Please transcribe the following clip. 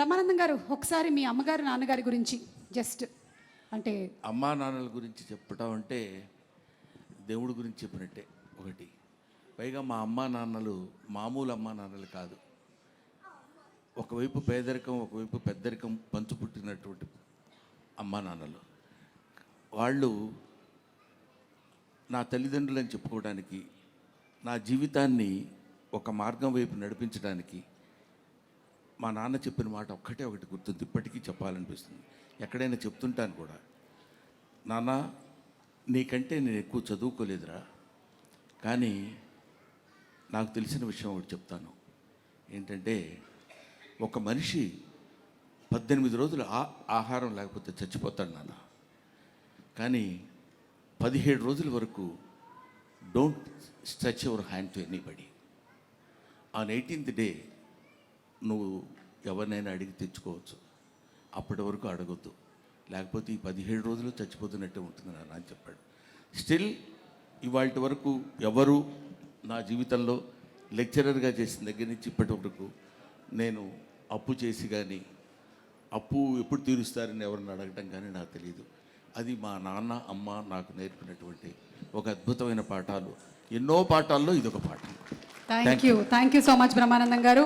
బ్రహ్మానందం గారు ఒకసారి మీ అమ్మగారు నాన్నగారి గురించి జస్ట్ అంటే అమ్మా నాన్నల గురించి చెప్పడం అంటే దేవుడి గురించి చెప్పినట్టే ఒకటి. పైగా మా అమ్మా నాన్నలు మామూలు అమ్మా నాన్నలు కాదు. ఒకవైపు పేదరికం, ఒకవైపు పెద్దరికం పంచు పుట్టినటువంటి అమ్మా నాన్నలు. వాళ్ళు నా తల్లిదండ్రులు అని చెప్పుకోవడానికి, నా జీవితాన్ని ఒక మార్గం వైపు నడిపించడానికి మా నాన్న చెప్పిన మాట ఒక్కటే ఒకటి గుర్తుంది, ఇప్పటికీ చెప్పాలనిపిస్తుంది. ఎక్కడైనా చెప్తుంటాను కూడా, నాన్న నీకంటే నేను ఎక్కువ చదువుకోలేదురా, కానీ నాకు తెలిసిన విషయం ఒకటి చెప్తాను. ఏంటంటే ఒక మనిషి 18 రోజులు ఆహారం లేకపోతే చచ్చిపోతాడు నాన్న, కానీ 17 రోజుల వరకు don't stretch your hand to anybody. On 18th day నువ్వు ఎవరినైనా అడిగి తెచ్చుకోవచ్చు, అప్పటి వరకు అడగొద్దు, లేకపోతే ఈ 17 రోజులు చచ్చిపోతున్నట్టే ఉంటుంది నాన్న అని చెప్పాడు. స్టిల్ ఇవాళ వరకు ఎవరు నా జీవితంలో లెక్చరర్గా చేసిన దగ్గర నుంచి ఇప్పటి వరకు నేను అప్పు చేసి కానీ, అప్పు ఎప్పుడు తీరుస్తారని ఎవరిని అడగటం కానీ నాకు తెలియదు. అది మా నాన్న అమ్మ నాకు నేర్పినటువంటి ఒక అద్భుతమైన పాఠాలు. ఎన్నో పాఠాల్లో ఇదొక పాఠం. Thank you so much Brahmanandam గారు.